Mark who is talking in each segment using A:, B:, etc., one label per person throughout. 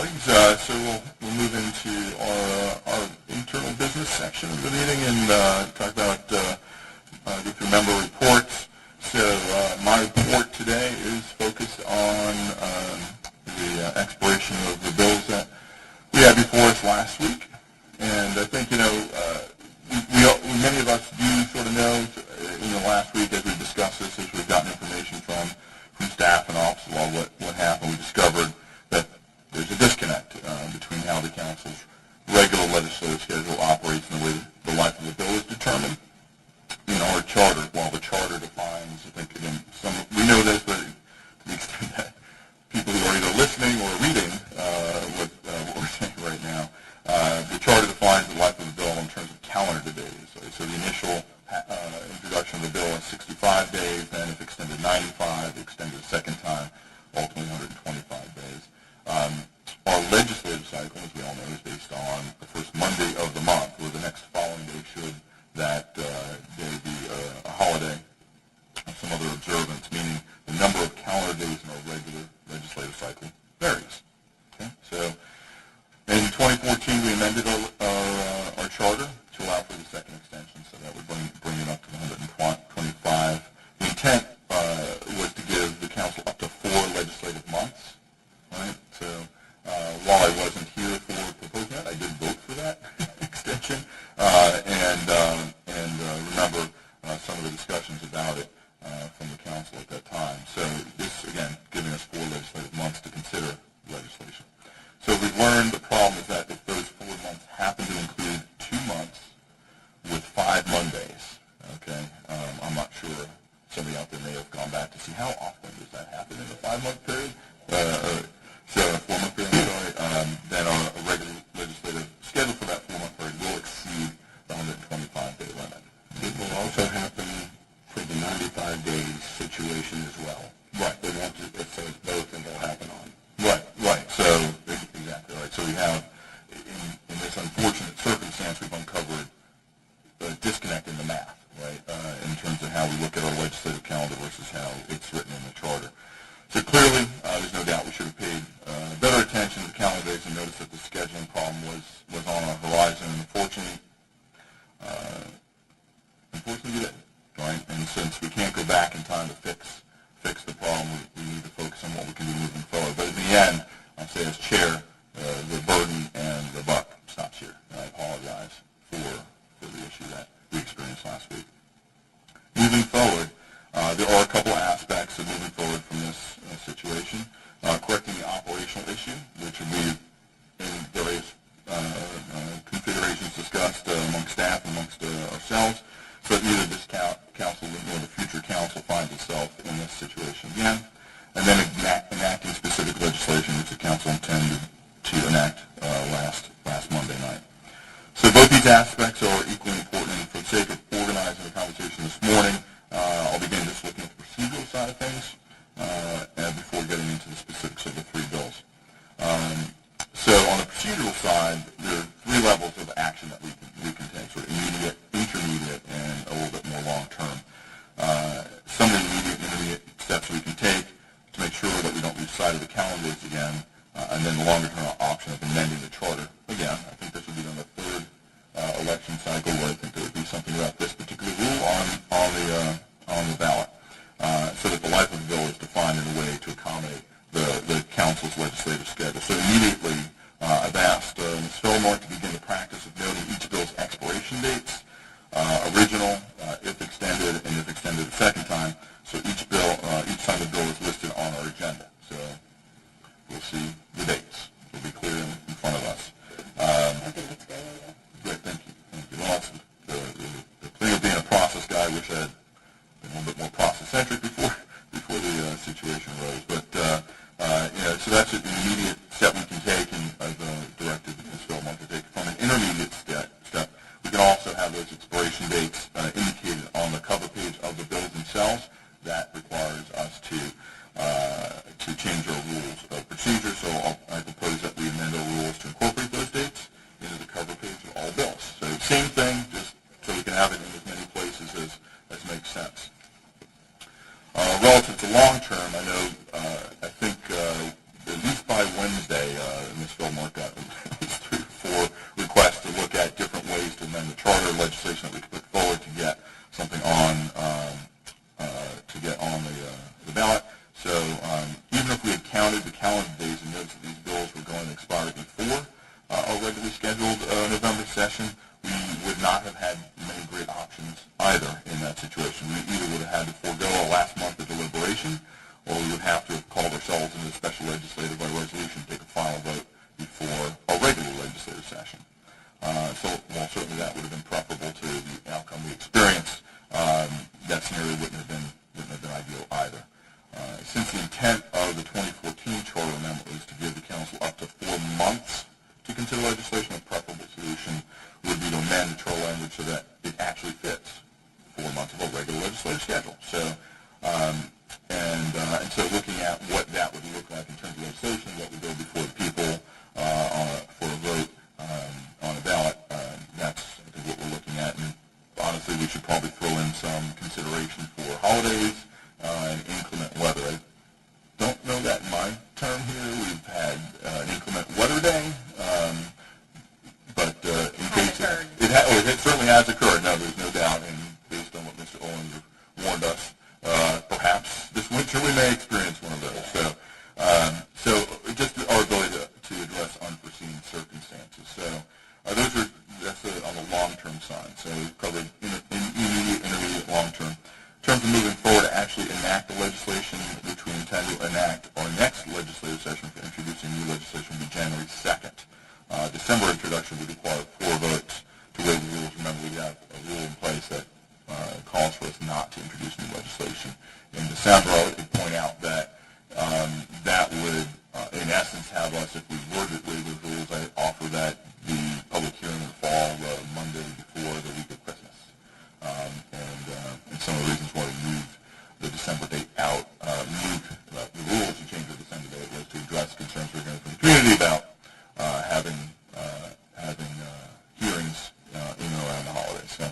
A: colleagues. So we'll move into our internal business section of the meeting and talk about go through member reports. So my report today is focused on the expiration of the bills that we had before us last week. And I think, many of us do sort of know in the last week as we discussed this, as we've gotten information from staff and office of law, what happened. We discovered that there's a disconnect between how the council's regular legislative schedule operates and the way the life of the bill is determined in our charter. While the charter defines, I think, again, we know this, but to the extent that people who are either listening or reading what we're saying right now, the charter defines the life of the bill in terms of calendar days. So the initial introduction of the bill is 65 days, then if extended 95, extended a second time, ultimately 125 days. Our legislative cycle, as we all know, is based on the first Monday of the month, or the next following day should that day be a holiday or some other observance, meaning the number of calendar days in our regular legislative cycle varies. Okay? So in 2014, we amended our charter to allow for the second extension, so that would bring it up to 125. The intent was to give the council up to 4 legislative months, right? So while I wasn't here for proposing that, I did vote for that extension, and remember some of the discussions about it from the council at that time. So this, again, giving us 4 legislative months to consider legislation. So we've learned the problem is that if those 4 months happen to include 2 months with 5 Mondays, okay, I'm not sure, somebody out there may have gone back to see how often does that happen in a 5-month period, so a 4-month period, then our regular legislative schedule for that 4-month period will exceed the 125-day limit.
B: It will also happen for the 95-day situation as well.
A: Right.
B: They want to, if there's both, then they'll happen on.
A: Right. So, exactly right. So we have, in this unfortunate circumstance, we've uncovered a disconnect in the math, right, in terms of how we look at our legislative calendar versus how it's written in the charter. So clearly, there's no doubt we should have paid better attention to the calendar days and noticed that the scheduling problem was on our horizon. And unfortunately, we didn't, right? And since we can't go back in time to fix the problem, we need to focus on what we can do moving forward. But in the end, I'll say as chair, the burden and the buck stops here. And I apologize for the issue that we experienced last week. Moving forward, there are a couple of aspects of moving forward from this situation. Correcting the operational issue, which will be in various configurations discussed amongst staff and amongst ourselves, so that neither this council nor the future council finds itself in this situation again. And then enacting specific legislation which the council intended to enact last Monday night. So both these aspects are equally important. And for the sake of organizing the conversation this morning, I'll begin just looking at the procedural side of things and before getting into the specifics of the 3 bills. So on the procedural side, there are 3 levels of action that we can take, sort of immediate, intermediate, and a little bit more long-term. Some of the immediate and intermediate steps we can take to make sure that we don't lose sight of the calendar days again, and then the longer-term option of amending the charter. Again, I think this would be on the 3rd election cycle where I think there would be something about this particular rule on the ballot, so that the life of the bill is defined in a way to accommodate the council's legislative schedule. So immediately, I've asked Ms. Fillmore to begin the practice of noting each bill's expiration dates, original, if extended, and if extended a second time. So each time the bill is listed on our agenda. So we'll see the dates. It'll be clear in front of us.
C: I think that's great.
A: Great, thank you. Well, the thing of being a process guy, I wish I had been a little bit more process-centric before the situation arose. But so that's an immediate step we can take, and I've directed Ms. Fillmore to take. From an intermediate step, we can also have those expiration dates indicated on the cover page of the bills themselves. That requires us to change our rules of procedure. So I propose that we amend our rules to incorporate those dates into the cover page of all bills. So same thing, just so we can have it in as many places as makes sense. Relative to long term, I know I think at least by by Wednesday, Ms. Philmore got 3 or 4 requests to look at different ways to amend the charter legislation that we could put forward to get something on the ballot. So even if we had counted the calendar days and noticed that these bills were going to expire before our regularly scheduled November session, we would not have had many great options either in that situation. We either would have had to forego our last month of deliberation, or we would have to have called ourselves into a special legislative by resolution to take a final vote before our regular legislative session. So while certainly that would have been preferable to the outcome we experienced, that scenario wouldn't have been ideal either. Since the intent of the 2014 charter amendment was to give the council up to 4 months to consider legislation, a preferable solution would be to amend the charter language so that it actually fits 4 months of a regular legislative schedule. So, and so looking at what that would look like in terms of legislation, what would go before the people for a vote on a ballot, that's I think what we're looking at. And honestly, we should probably throw in some consideration for holidays and inclement weather. I don't know that in my term here we've had an inclement weather day, but in case it certainly has occurred. No, there's no doubt, and based on what Mr. Owens warned us, perhaps this winter we may experience one of those. So just our ability to address unforeseen circumstances. So that's on the long-term side. So we've covered immediate, intermediate, long-term. In terms of moving forward to actually enact the legislation, which we intend to enact our next legislative session for introducing new legislation will be January 2nd. December introduction would require 4 votes to waive the rules. Remember, we have a rule in place that calls for us not to introduce new legislation in December. I would point out that that would, in essence, have us, if we were to waive those rules, I offer that the public hearing would fall the Monday before the week of Christmas. And some of the reasons why we moved the December date out, the rules to change the December date was to address concerns we're getting from the community about having hearings in and around the holidays. So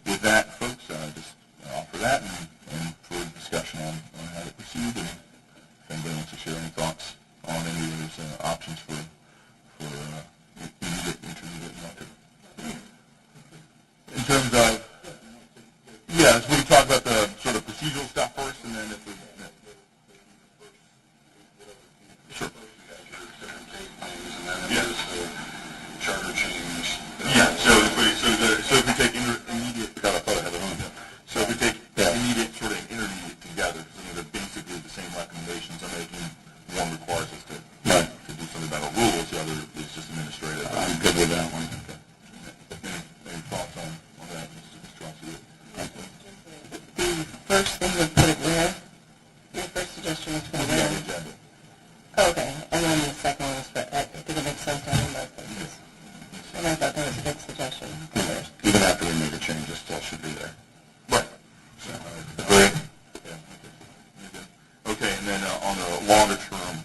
A: with that, folks, just offer that and further discussion on how to proceed. And if anybody wants to share any thoughts on any of those options for immediate, intermediate, and long-term. In terms of, yeah, so we can talk about the sort of procedural stuff first, and then if we... Sure. Yeah.
B: Charter change.
A: Yeah, so if we take immediate... God, I thought I had it on here. So if we take immediate sort of intermediate together, because they're basically the same recommendations I'm making. One requires us to do something about our rules, the other is just administrative.
B: I'm good with that one.
A: Okay. Any thoughts on that, Mr. Chauncey?
C: The first thing we put it where? Your first suggestion was to put it where?
A: The agenda.
C: Oh, okay, and then the second one was for, I think it makes sense to have them both places. And I thought that was a good suggestion.
B: Even after we make a change, it still should be there.
A: Right.
B: So,
A: Agree? Yeah. Okay, and then on the longer term,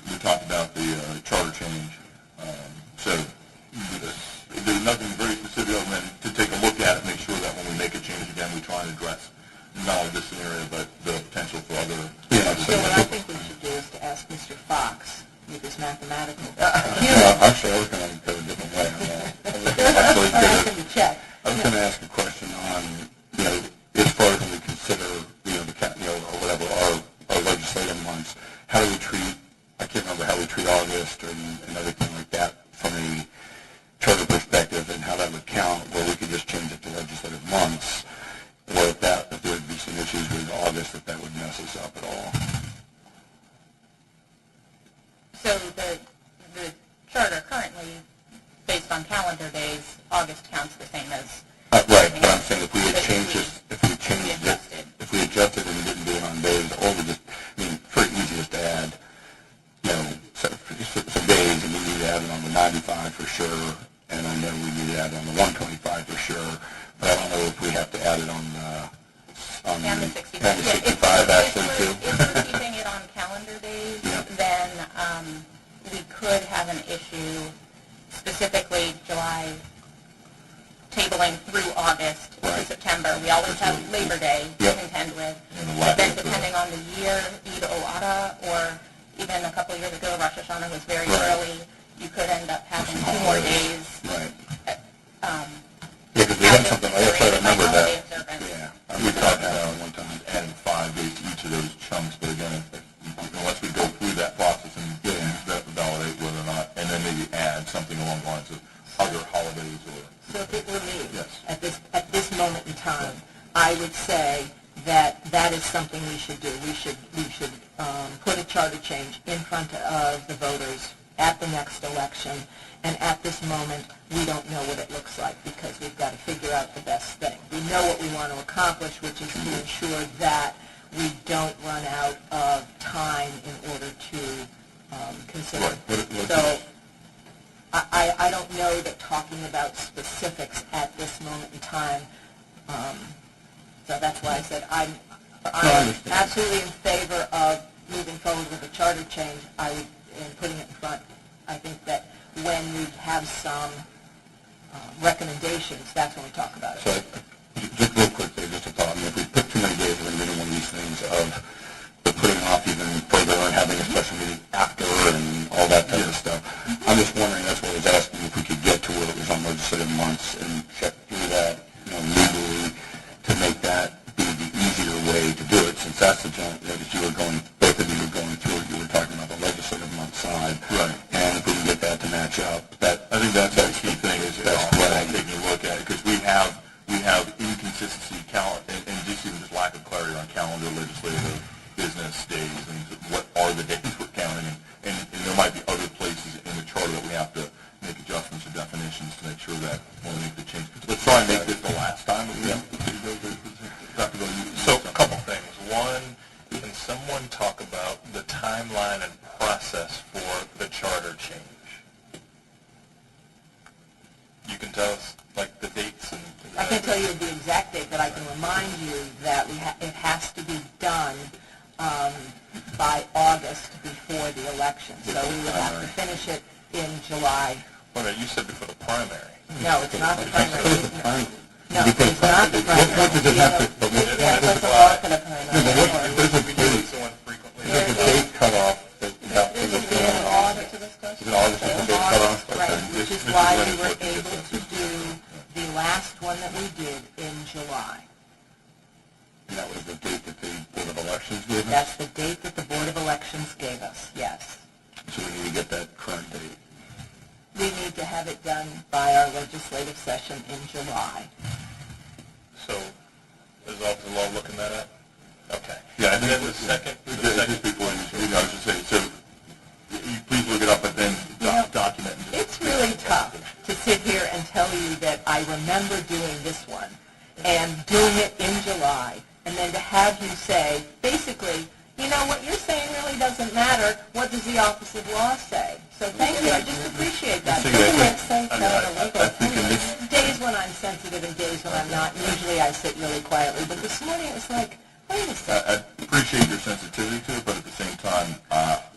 A: we talked about the charter change. So there's nothing very specific other than to take a look at it, make sure that when we make a change again, we try and address not only this scenario, but the potential for other...
C: So what I think we should do is to ask Mr. Fox with his mathematical...
B: actually, I was going to go a different way on that. I was going to ask a question on, as far as when we consider, or whatever, our legislative months, how do we treat, I can't remember how we treat August and everything like that from a charter perspective, and how that would count, where we could just change it to legislative months, or if there would be some issues with August, if that would mess us up at all.
D: So the charter currently, based on calendar days, August counts the same as...
B: Right, but I'm saying if we had changed this, if we adjusted and we didn't do it on days, or we just, pretty easy just to add, some days, and we need to add it on the 95 for sure, and I know we need to add it on the 125 for sure, but I don't know if we have to add it on the 65 actually too.
D: If we're keeping it on calendar days, then we could have an issue, specifically July, tabling through August to September. We always have Labor Day to contend with. But then depending on the year, Eid ol-Adha, or even a couple of years ago, Rosh Hashanah was very
B: Right.
D: early. You could end up having 2 more days.
B: Right.
D: um,
B: Yeah, because we had something, I guess I remember
D: holiday
B: that.
D: observance.
B: Yeah,
A: We talked
B: that
A: about
B: one time.
A: adding 5 days to each of those chunks, but again, unless we go through that process and validate whether or not, and then maybe add something along the lines of other holidays or...
C: So if it were me,
A: Yes.
C: at this moment in time, I would say that that is something we should do. We should put a charter change in front of the voters at the next election, and at this moment, we don't know what it looks like because we've got to figure out the best thing. We know what we want to accomplish, which is to ensure that we don't run out of time in order to consider.
A: Right.
C: So I don't know that talking about specifics at this moment in time, so that's why I said I'm absolutely in favor of moving forward with a charter change. I would, and putting it in front. I think that when we have some recommendations, that's when we talk about it.
B: So, just real quickly, just a thought, I mean, if we put too many days, we're going to be in one of these things of putting off even further and having a special meeting after and all that type of stuff. I'm just wondering, that's what I was asking, if we could get to where it was on legislative months and check through that, legally, to make that be the easier way to do it, since that's the jump that you were going, both of you were going through, you were talking about the legislative month side.
A: Right.
B: And if we can get that to match up,
A: I think that's the key thing is
B: that's what I
A: taking a look at it, because we have inconsistency, and just even just lack of clarity on calendar, legislative, business days, and what are the days we're counting, and there might be other places in the charter that we have to make adjustments or definitions to make sure that when we make the change. Let's try and make this the last time.
E: So a couple things. One, can someone talk about the timeline and process for the charter change? You can tell us, like, the dates and...
C: I can tell you the exact date, but I can remind you that it has to be done by August before the election. So we would have to finish it in July.
E: Well, no, you said before the primary.
C: No, it's not the primary. No,
B: Because
C: it's not the primary.
B: what does it have to, but what,
C: Let's look at a primary.
B: there's a
E: We do
B: date,
E: this one frequently.
B: there's a date cutoff that
C: Is it in August to discuss?
B: Is it August is the date cutoff?
C: Right,
B: Okay.
C: which is
A: This is
C: why
A: when
C: we
A: it's
C: were
A: what the
C: able
A: difference
C: to
A: is.
C: do the last one that we did in July.
B: And that was the date that the Board of Elections gave us?
C: That's the date that the Board of Elections gave us, yes.
B: So we need to get that current date.
C: We need to have it done by our legislative session in July.
E: So, is Office of Law looking that up? Okay.
A: Yeah,
E: And then the second...
A: Just before you, I was just saying, so you please look it up, but then document. and just-
C: It's really tough to sit here and tell you that I remember doing this one and doing it in July, and then to have you say, basically, you know, what you're saying really doesn't matter. What does the Office of Law say? So thank you. I just appreciate that.
A: See,
C: Doesn't
A: I
C: make sense
A: think-
C: now
A: I-
C: to legal
A: I think in this-
C: opinion. Days when I'm sensitive and days when I'm not. Usually I sit really quietly, but this morning it was like, wait a second.
A: I appreciate your sensitivity to it, but at the same time,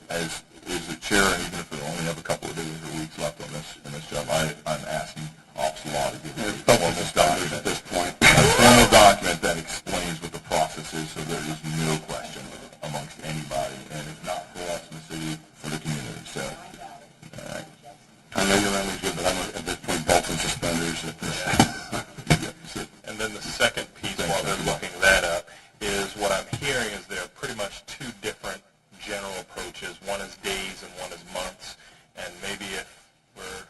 A: as the chair, and even if we only have a couple of days or weeks left on this job, I'm asking Office of Law to give me a formal document
B: At this point.
A: a formal document that explains what the process is, so there is no question amongst anybody, and if not for us in the city, for the community. So, all right.
B: I know your language good, but I'm at this point belts and suspenders at this.
E: And then the second piece, while they're looking that up, is what I'm hearing is there are pretty much two different general approaches. One is days and one is months. And maybe if we're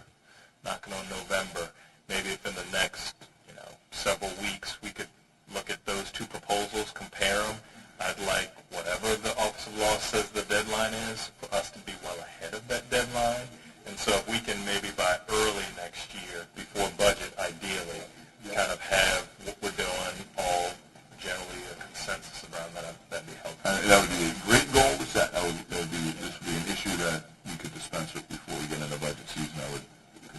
E: knocking on November, maybe if in the next, several weeks we could look at those two proposals, compare them. I'd like whatever the Office of Law says the deadline is for us to be well ahead of that deadline. And so if we can maybe by early next year, before budget ideally, kind of have what we're doing all generally a consensus around that, that'd be helpful.
A: That would be a great goal to set. This would be an issue that we could dispense with before we get into budget season. I would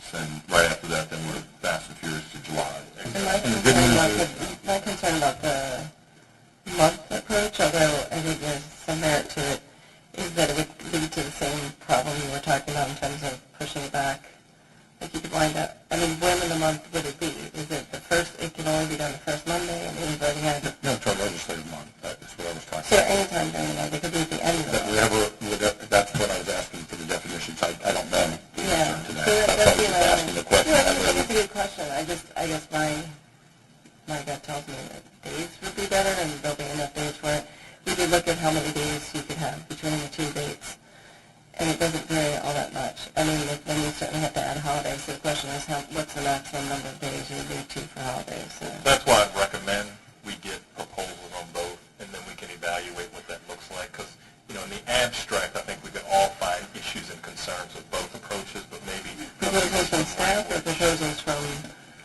A: send right after that, then we're fast and furious to July.
C: And my concern about the month approach, although I think there's some merit to it, is that it would lead to the same problem you were talking about in terms of pushing it back. Like you could wind up, when in the month would it be? Is it the first, it can only be done the first Monday, and we've already had it?
B: No, it's our legislative month. That's what I was talking
C: So
B: about.
C: anytime during the month, it could be at the end of the month.
B: That's
F: many days you could have between the two dates, and it doesn't vary all that much. I mean, then you certainly have to add holidays, so the question is what's the maximum number of days you need to for holidays? So.
E: That's why I'd recommend we get proposals on both, and then we can evaluate what that looks like. Because, in the abstract, I think we can all find issues and concerns with both approaches, but maybe...
F: Proposals from staff or proposals from...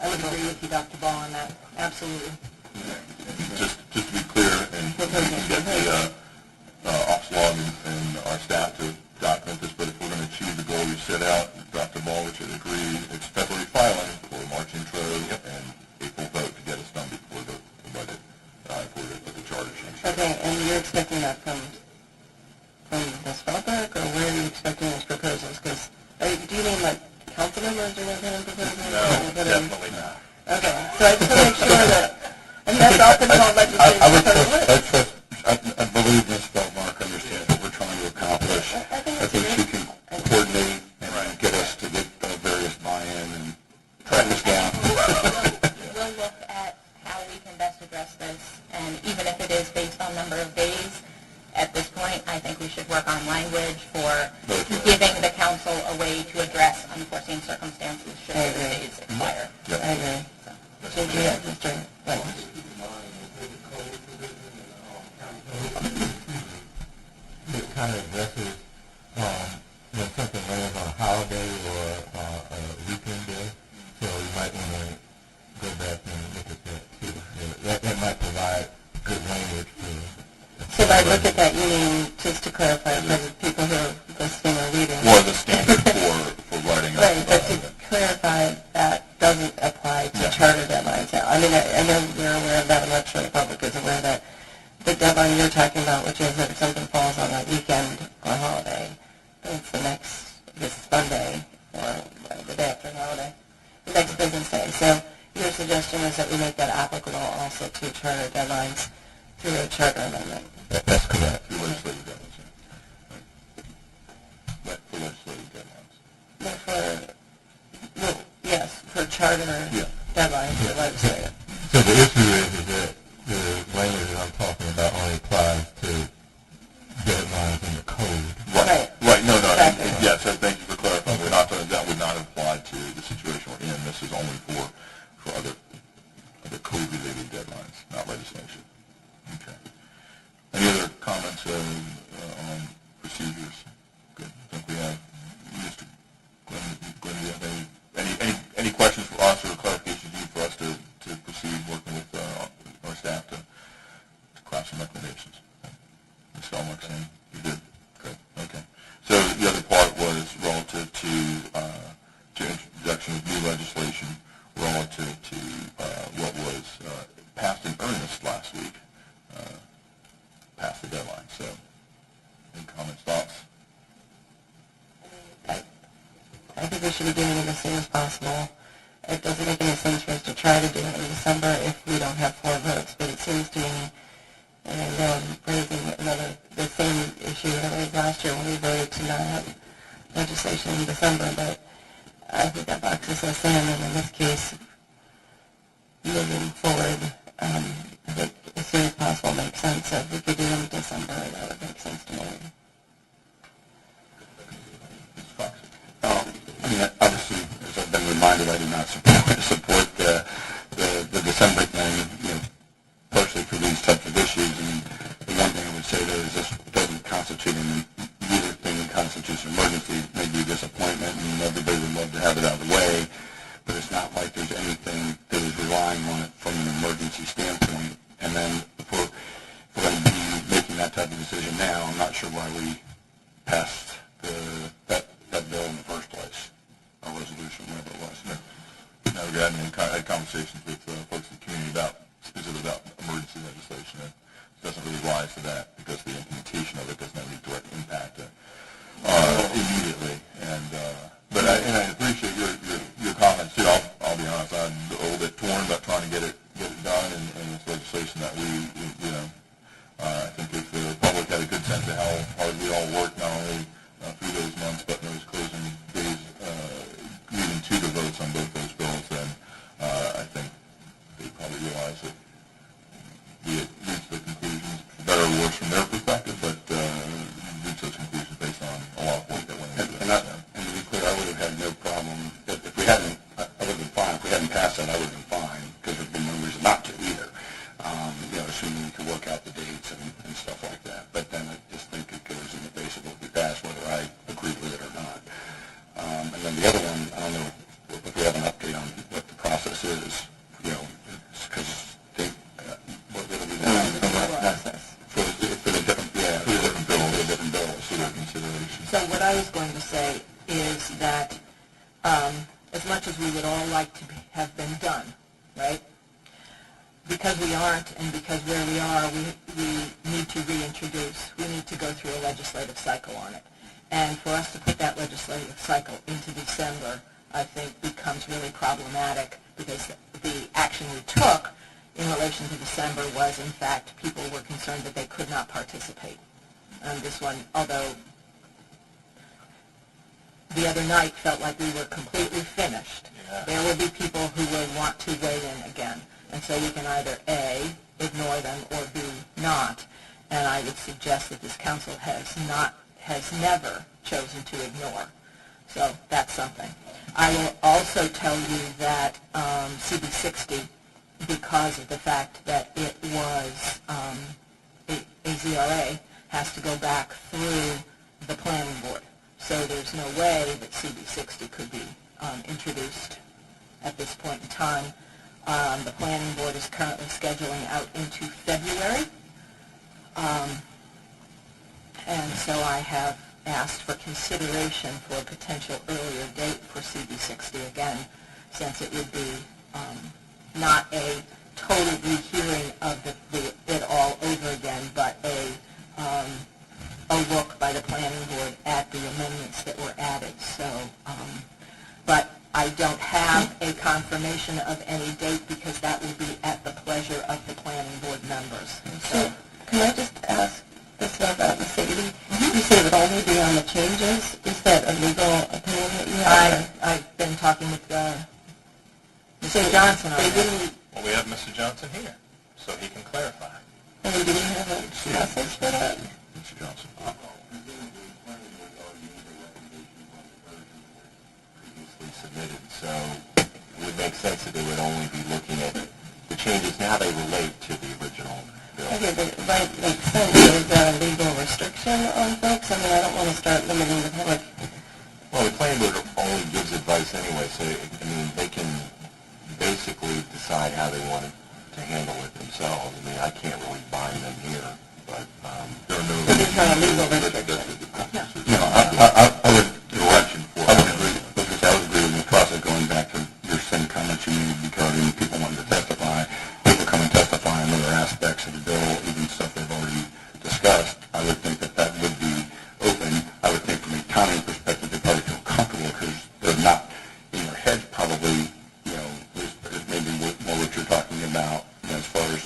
C: I would agree with you, Dr. Ball, on that. Absolutely.
A: Just to be clear, and we can get the ops log and our staff to document this, but if we're going to achieve the goal you set out, Dr. Ball, which I agree, it's February filing for March intro and April vote to get us done before the budget, before the charter change.
F: Okay, and you're expecting that from the Spellberg, or where are you expecting those proposals? Because, do you mean like council members are going to proposals?
E: No, definitely not.
F: Okay, so I just want to make sure that, and that's often called legislation.
B: I believe Ms. Feldmark understands what we're trying to accomplish. I think she can coordinate and get us to get various buy-in and track us down.
D: We'll look at how we can best address this, and even if it is based on number of days, at this point, I think we should work on language for giving the council a way to address unforeseen circumstances should those days expire.
F: I agree. So do you have Mr. Reynolds?
G: It kind of addresses when something lands on a holiday or a weekend day, so you might want to go back and look at that too. That might provide good language for...
F: So by look at that, you mean, just to clarify for the people who are listening or reading.
A: Or the standard for writing up.
F: Right, but to clarify, that doesn't apply to charter deadlines. I mean, I know we're aware of that, I'm not sure the public is aware of that. The deadline you're talking about, which is that if something falls on a weekend or holiday, it's the next, this Sunday, or the day after the holiday, the next business day. So your suggestion is that we make that applicable also to charter deadlines through a charter amendment.
G: That's correct.
A: For legislative deadlines, yeah. Right, for legislative deadlines.
F: No, yes, for charter deadlines for legislative.
G: So the issue is that the language that I'm talking about only applies to deadlines in the code.
A: Right, no,
F: Exactly.
A: yes, thank you for clarifying. We're not, that would not apply to the situation we're in. This is only for other code-related deadlines, not legislation. Okay. Any other comments on procedures? Good. I think we have Mr. Glenn, do you have any questions for us or clarifications you need for us to proceed working with our staff to craft some recommendations? Ms. Feldmark saying you did? Good. Okay. So the other part was relative to introduction of new legislation relative to what was passed in earnest last week. Past the deadline. So, any comments, thoughts?
F: I think we should be doing it as soon as possible. It doesn't make any sense for us to try to do it in December if we don't have 4 votes, but it seems to me, and I know I'm raising the same issue that I raised last year when we voted to not have legislation in December, but I think that boxes us in, and in this case, moving forward, I think as soon as possible makes sense. So if we could do it in December, that would make sense to me.
B: I mean, obviously, as I've been reminded, I do not support the December thing, partially for these types of issues. And the one thing I would say there is this doesn't constitute neither thing constitutes an emergency. It may be a disappointment, and everybody would love to have it out of the way, but it's not like there's anything that is relying on it from an emergency standpoint. And then if we're going to be making that type of decision now, I'm not sure why we passed that bill in the first place, or resolution, whatever it was.
A: No, we had conversations with folks in the community specifically about emergency legislation. It doesn't really rise to that because the implementation of it doesn't have any direct impact immediately. But I appreciate your comments too. I'll be honest, I'm a little bit torn about trying to get it done, and it's legislation that I think if the public had a good sense of how hard we all work, not only through those months, but those closing days leading to the votes on both those bills, then I think they probably realize that we had reached the conclusions, for better or worse from their perspective,
C: So what I was going to say is that as much as we would all like to have been done, right? Because we aren't, and because where we are, we need to reintroduce. We need to go through a legislative cycle on it. And for us to put that legislative cycle into December, I think becomes really problematic, because the action we took in relation to December was, in fact, people were concerned that they could not participate. And this one, although the other night felt like we were completely finished, there will be people who will want to weigh in again. And so we can either A, ignore them, or B, not. And I would suggest that this council has never chosen to ignore. So that's something. I will also tell you that CB60, because of the fact that it was a ZRA, has to go back through the planning board. So there's no way that CB60 could be introduced at this point in time. The planning board is currently scheduling out into February. And so I have asked for consideration for a potential earlier date for CB60 again, since it would be not a total rehearing of it all over again, but a look by the planning board at the amendments that were added. So, but I don't have a confirmation of any date, because that will be at the pleasure of the planning board members.
F: So, can I just ask this about the city? You say it would only be on the changes. Is that a legal opinion that you have?
C: I've been talking with Mr. Johnson on
F: They
C: that.
F: didn't,
E: Well, we have Mr. Johnson here, so he can clarify.
F: and we didn't have a message for that?
A: Mr. Johnson.
H: Previously submitted, so it would make sense that they would only be looking at the changes. Now they relate to the original bill.
F: Okay, but it might make sense. Is there a legal restriction on folks? I mean, I don't want to start limiting the public.
H: Well, the planning board only gives advice anyway, so, I mean, they can basically decide how they want to handle it themselves. I mean, I can't really bind them here, but
A: There are no...
F: There's not a legal restriction.
B: No, I would direction for. I would agree. Because I would agree with the process going back to your same comments you made regarding people wanting to testify. People come and testify on other aspects of the bill, even stuff they've already discussed. I would think that that would be open. I would think from a timing perspective, they probably feel comfortable because they're not in their heads probably, you know, is maybe more what you're talking about, you know, as far as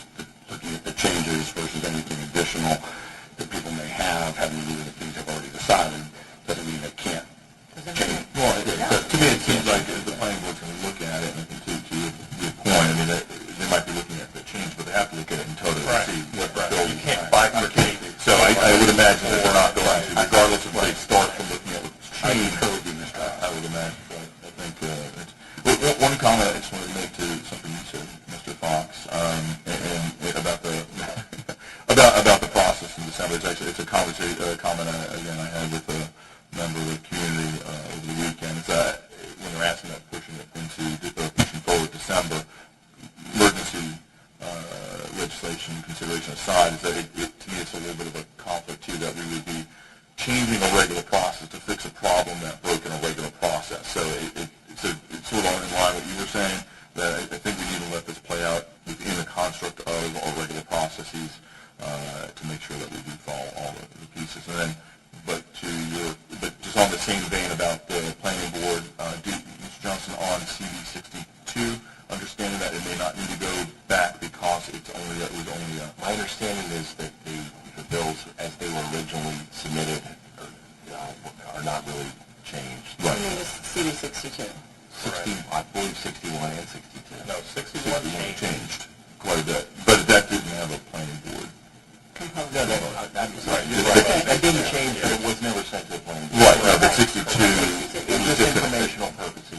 B: looking at the changes versus anything additional that people may have, having to do with the things they've already decided, doesn't mean they can't change.
A: Well, to me, it seems like the planning board's going to look at it, and I think to your point, I mean, they might be looking at the change, but they have to look at it in total to see what the bill
E: You
A: is.
E: can't bifurcate.
A: So I would imagine that we're not going to, regardless of where they start from looking at what's changed, I would imagine. So I think one comment I just wanted to make to something you said, Mr. Fox, and about the about the process in December. It's a conversation, comment again I had with a member of the community over the weekend. It's that when they're asking about pushing forward December, emergency legislation consideration aside, is that to me it's a little bit of a conflict too, that we would be changing a regular process to fix a problem that broke in a regular process. So it's sort of in line with what you were saying, that I think we need to let this play out within the construct of our regular processes to make sure that we do follow all the pieces. And then, but just on the same vein about the planning board, Mr. Johnson, on CB62, understanding that it may not need to go back because it was only a...
H: my understanding is that the bills as they were originally submitted are not really changed.
F: I mean, it's CD62.
H: 60, I believe 61 and 62.
E: No, 61
A: changed quite a bit, but that didn't have a planning board.
C: Component.
H: No, I'm sorry, you're right. That didn't change, but it was never sent to the planning board.
A: Right, no, but 62
H: It was
A: was
H: just
A: different.
H: informational purposes.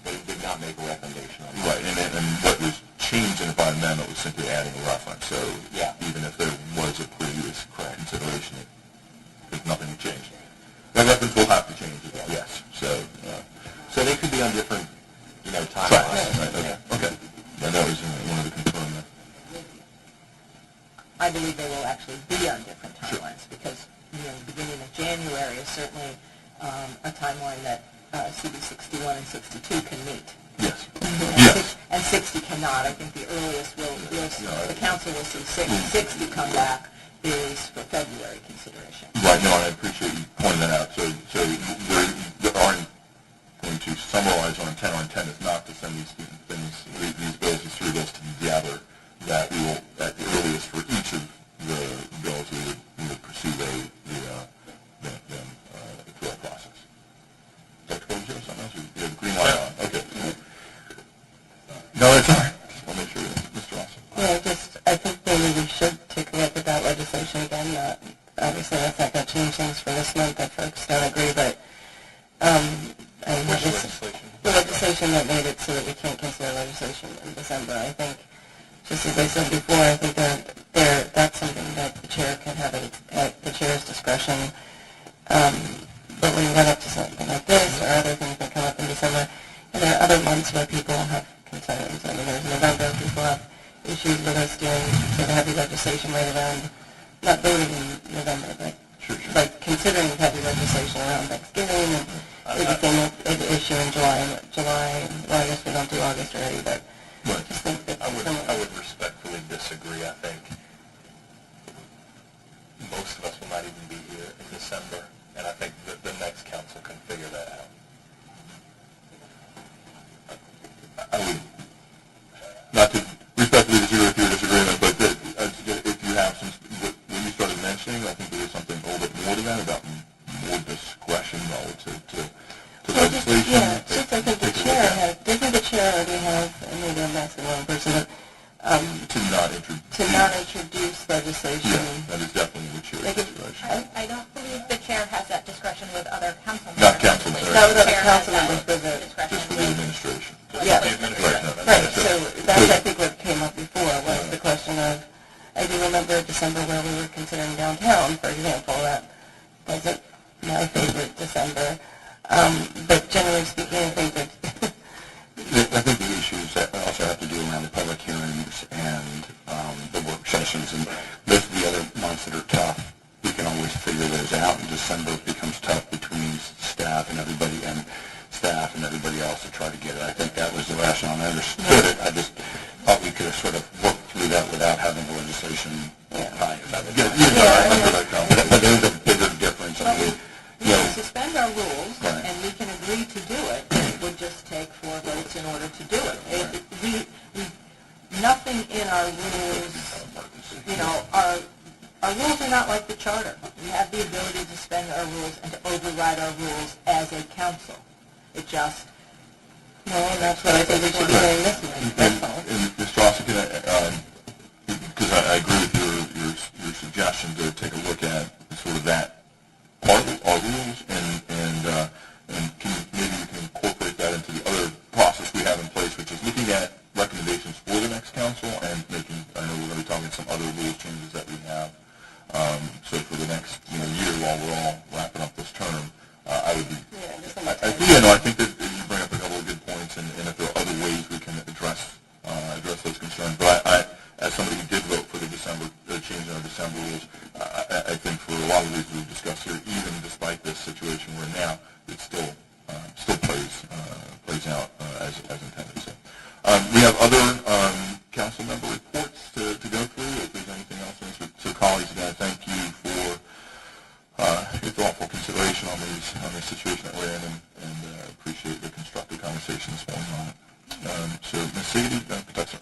H: They did not make a recommendation on that.
A: Right, and what was changed in it by amendment was simply adding a reference. So
H: Yeah.
A: even if there was a previous consideration, there's nothing to change. That reference will have to change, yes.
H: So they could be on different,
A: Right,
H: timelines.
A: right, okay. And that was one of the confirmed that.
C: I believe they will actually be on different timelines, because, the beginning of January February is certainly a timeline that CB 61 and 62 can meet.
A: Yes.
C: And
A: Yes.
C: And 60 cannot. I think the earliest the council will see 60 come back is for February consideration.
A: Right, no, and I appreciate you pointing that out. So there aren't going to summarize our intent. Our intent is not to send these bills, these three bills together, that we will, at the earliest for each of the bills, we would pursue them through our process. Dr. Corbin, do you have something else? You have a green light on. Okay. No, that's all right. Just want to make sure, Mr. Austin.
F: Yeah, I think maybe we should take a look at that legislation again. Obviously, that's not going to change things for this month if folks don't agree, but
E: Which legislation?
F: the legislation that made it so that we can't consider legislation in December, I think, just as I said before, I think that's something that the chair can have at the chair's discretion. But when you run up to something like this or other things that come up in December, and there are other months where people have concerns. I mean, there's November, people have issues with us doing sort of heavy legislation right around, not voting in November, but like considering heavy legislation around Thanksgiving and everything an issue in July, well, I guess we don't do August already, but I just think that
E: I would respectfully disagree. I think most of us will not even be here in December, and I think that the next council can figure that out.
A: I would, not to respectfully disagree with your disagreement, but if you have some, when you started mentioning, I think there was something a little bit more to that about more discretion relative to legislation.
F: Yeah, it's just I think the chair doesn't the chair already have, and maybe I'm asking the wrong person,
A: To not introduce
F: legislation.
A: Yeah, that is definitely the chair's discretion.
D: I don't believe the chair has that discretion with other council members.
A: Not council members.
F: That was
D: The
F: other
D: chair
F: council
D: has
F: members
D: that
F: for the,
D: discretion.
A: Just for the administration.
F: yeah,
E: The administration.
F: right, so that's I think what came up before was the question of, I do remember December where we were considering downtown, for example, that wasn't my favorite December, but generally speaking, I think that
B: I think the issues that also have to do around the public hearings and the work sessions, and those are the other months that are tough. We can always figure those out, and December becomes tough between staff and everybody else to try to get it. I think that was the rationale, and I understood it. I just thought we could have sort of worked through that without having the legislation high. But there's a bigger difference. I mean,
C: We can suspend our rules,
B: Right.
C: and we can agree to do it. It would just take 4 votes in order to do it. Nothing in our rules, our rules are not like the charter. We have the ability to suspend our rules and to override our rules as a council. It just,
F: and that's what I think we should be doing this month, that's all.
A: And Mr. Austin, because I agree with your suggestion to take a look at sort of that part of our rules, and maybe we can incorporate that into the other process we have in place, which is looking at recommendations for the next council and making, I know we're going to be talking some other rules changes that we have. So for the next year, while we're all wrapping up this term, I would be, I think that you bring up a couple of good points, and if there are other ways we can address those concerns. But I as somebody who did vote for the change in our December rules, I think for a lot of reasons we've discussed here, even despite this situation we're in now, it still plays out as intended. So we have other council member reports to go through. If there's anything else, so colleagues, again, thank you for your thoughtful consideration on this situation that we're in, and appreciate the constructive conversation this morning on it. So Ms. Sadie, Patuxent.